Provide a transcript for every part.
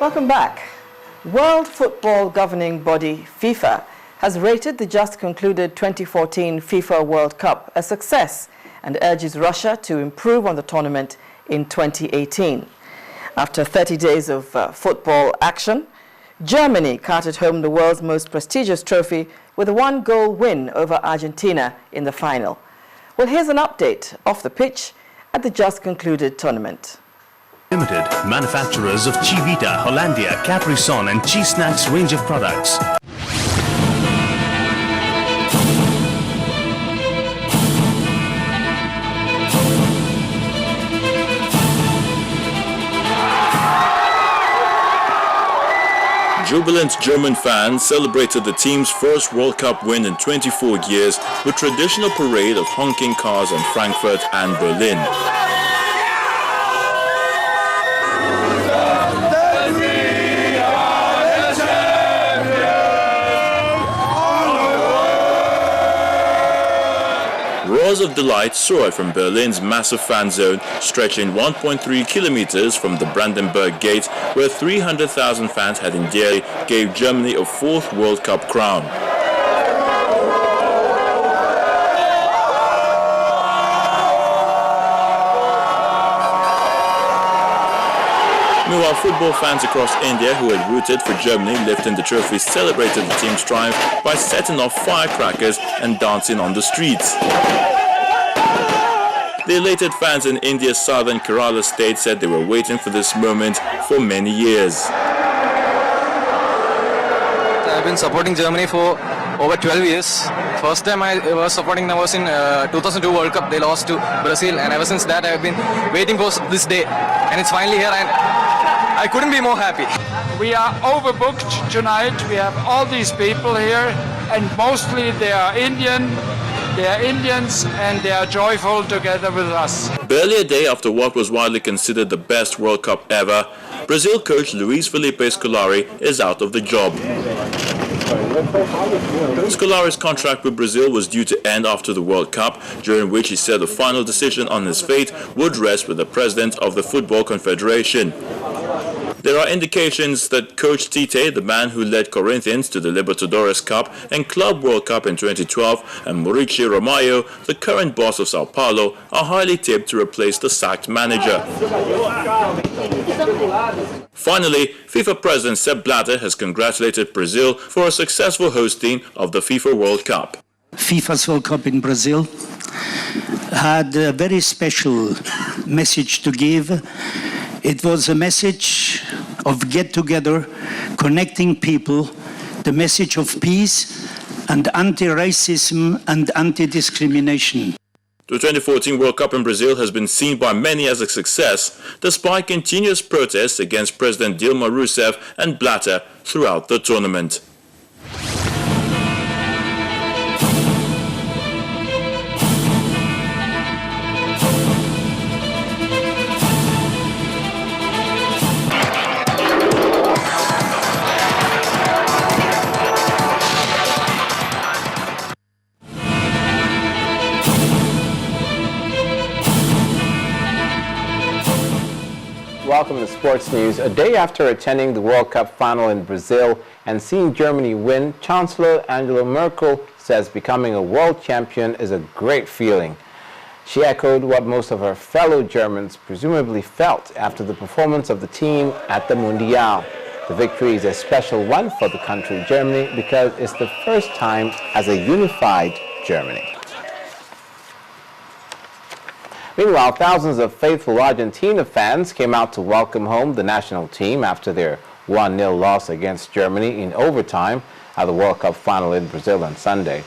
Welcome back. World football governing body FIFA has rated the just concluded 2014 FIFA World Cup a success and urges Russia to improve on the tournament in 2018. After 30 days of football action, Germany carted home the world's most prestigious trophy with a one-goal win over Argentina in the final. Well, here's an update off the pitch at the just concluded tournament. Limited, manufacturers of Chivita, Hollandia, Capri-Sun and Cheese Snacks range of products. Jubilant German fans celebrated the team's first World Cup win in 24 years with traditional parade of honking cars in Frankfurt and Berlin. Roars of delight soared from Berlin's massive fan zone, stretching 1.3 kilometers from the Brandenburg Gate, where 300,000 fans had indeed gave Germany a fourth World Cup crown. Meanwhile, football fans across India who had rooted for Germany lifting the trophy celebrated the team's triumph by setting off firecrackers and dancing on the streets. The elated fans in India's southern Kerala state said they were waiting for this moment for many years. I've been supporting Germany for over 12 years. First time I was supporting them was in 2002 World Cup. They lost to Brazil, and ever since that I've been waiting for this day. And it's finally here, and I couldn't be more happy. We are overbooked tonight. We have all these people here, and mostly they are Indian. They are Indians, and they are joyful together with us. Barely a day after what was widely considered the best World Cup ever, Brazil coach Luis Felipe Scolari is out of the job. Scolari's contract with Brazil was due to end after the World Cup, during which he said the final decision on his fate would rest with the president of the Football Confederation. There are indications that coach Tite, the man who led Corinthians to the Libertadores Cup and Club World Cup in 2012, and Mauricio Romayo, the current boss of Sao Paulo, are highly tipped to replace the sacked manager. Finally, FIFA President Sepp Blatter has congratulated Brazil for a successful hosting of the FIFA World Cup. FIFA's World Cup in Brazil had a very special message to give. It was a message of get-together, connecting people, the message of peace and anti-racism and anti-discrimination. The 2014 World Cup in Brazil has been seen by many as a success, despite continuous protests against President Dilma Rousseff and Blatter throughout the tournament. Welcome to Sports News. A day after attending the World Cup final in Brazil and seeing Germany win, Chancellor Angela Merkel says becoming a world champion is a great feeling. She echoed what most of her fellow Germans presumably felt after the performance of the team at the Mundial. The victory is a special one for the country Germany because it's the first time as a unified Germany. Meanwhile, thousands of faithful Argentina fans came out to welcome home the national team after their 1-0 loss against Germany in overtime at the World Cup final in Brazil on Sunday.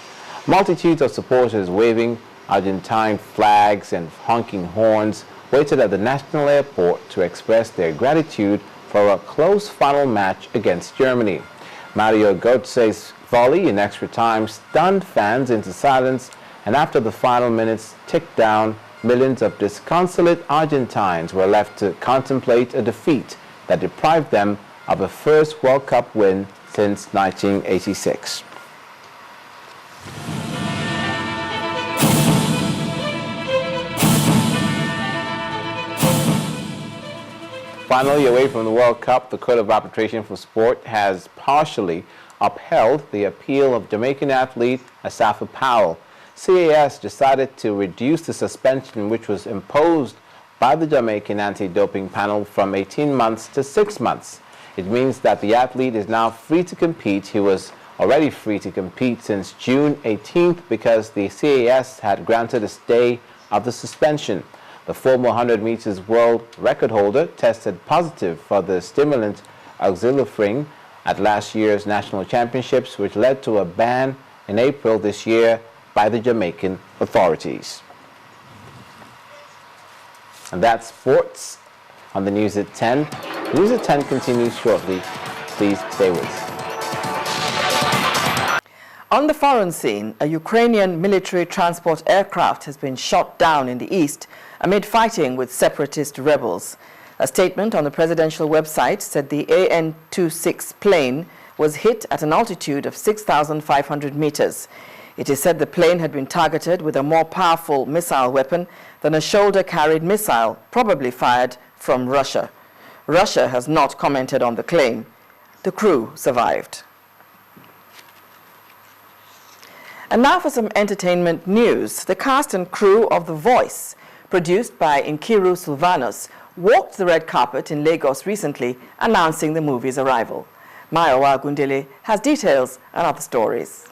Multitudes of supporters waving Argentine flags and honking horns waited at the national airport to express their gratitude for a close final match against Germany. Mario Götze's volley in extra time stunned fans into silence, and after the final minutes ticked down, millions of disconsolate Argentines were left to contemplate a defeat that deprived them of a first World Cup win since 1986. Finally, away from the World Cup, the Court of Arbitration for Sport has partially upheld the appeal of Jamaican athlete Asafa Powell. CAS decided to reduce the suspension which was imposed by the Jamaican anti-doping panel from 18 months to 6 months. It means that the athlete is now free to compete. He was already free to compete since June 18th because the CAS had granted a stay of the suspension. The former 100 meters world record holder tested positive for the stimulant oxylifring at last year's national championships, which led to a ban in April this year by the Jamaican authorities. And that's sports on the News at 10. News at 10 continues shortly. Please stay with us. On the foreign scene, a Ukrainian military transport aircraft has been shot down in the east amid fighting with separatist rebels. A statement on the presidential website said the AN-26 plane was hit at an altitude of 6,500 meters. It is said the plane had been targeted with a more powerful missile weapon than a shoulder-carried missile, probably fired from Russia. Russia has not commented on the claim. The crew survived. And now for some entertainment news. The cast and crew of The Voice, produced by Nkiru Sylvanus, walked the red carpet in Lagos recently, announcing the movie's arrival. Maya Wagundele has details and other stories.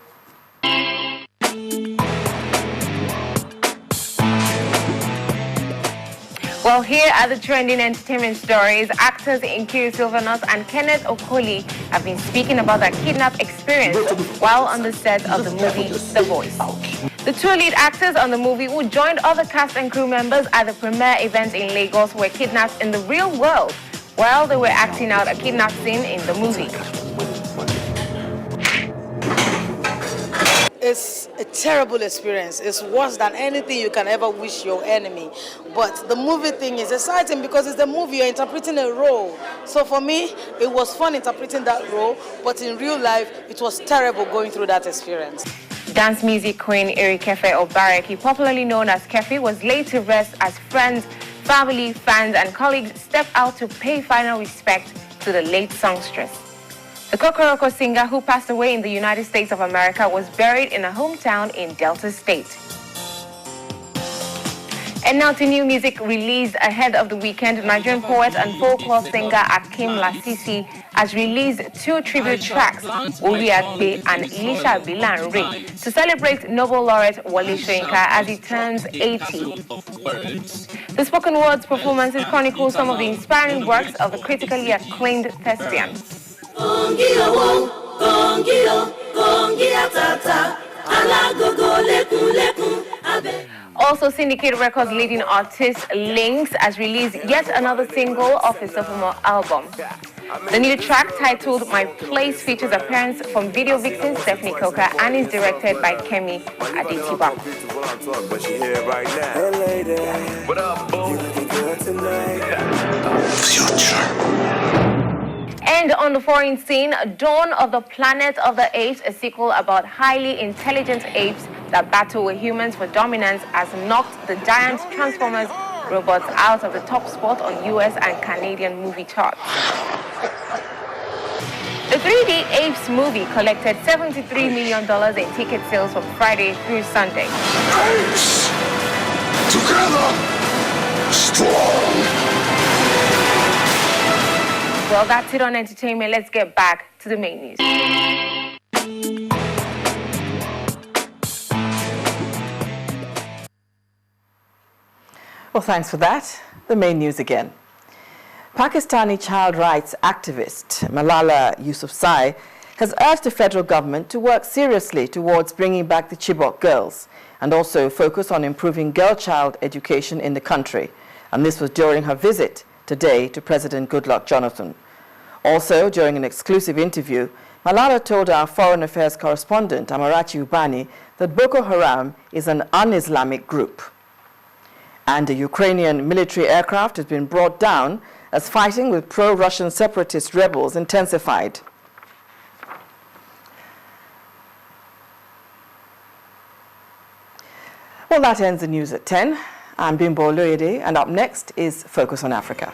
Well, here are the trending entertainment stories. Actors Nkiru Sylvanus and Kenneth Okoli have been speaking about their kidnap experience while on the set of the movie The Voice. The two lead actors on the movie, who joined other cast and crew members at the premiere event in Lagos, were kidnapped in the real world while they were acting out a kidnap scene in the movie. It's a terrible experience. It's worse than anything you can ever wish your enemy. But the movie thing is exciting because it's the movie, you're interpreting a role. So for me, it was fun interpreting that role, but in real life, it was terrible going through that experience. Dance music queen Kefe Obareki, popularly known as Kefe, was laid to rest as friends, family, fans, and colleagues stepped out to pay final respect to the late songstress. The Kokoroko singer, who passed away in the United States of America, was buried in a hometown in Delta State. And now to new music released ahead of the weekend. Nigerian poet and folklore singer Akim Lasisi has released 2 tribute tracks, Oriagbe and Ilisha Bilanre, to celebrate Nobel laureate Wale Soyinka as he turns 80. The spoken words performances chronicle some of the inspiring works of the critically acclaimed thespian. Also, Syndicate Records leading artist Lynx has released yet another single of his sophomore album. The new track, titled My Place, features appearance from video vixen Stephanie Coker and is directed by Kemi Adetiba. And on the foreign scene, Dawn of the Planet of the Apes, a sequel about highly intelligent apes that battle with humans for dominance, has knocked the giant Transformers robots out of the top spot on US and Canadian movie charts. The 3D Apes movie collected $73 million in ticket sales from Friday through Sunday. Apes! Together! Strong! Well, that's it on entertainment. Let's get back to the main news. Well, thanks for that. The main news again. Pakistani child rights activist Malala Yousafzai has urged the federal government to work seriously towards bringing back the Chibok girls and also focus on improving girl-child education in the country. And this was during her visit today to President Goodluck Jonathan. Also, during an exclusive interview, Malala told our foreign affairs correspondent Amarachi Ubani that Boko Haram is an un-Islamic group. And a Ukrainian military aircraft has been brought down as fighting with pro-Russian separatist rebels intensified. Well, that ends the news at 10. I'm Bimbo Oloyede, and up next is Focus on Africa.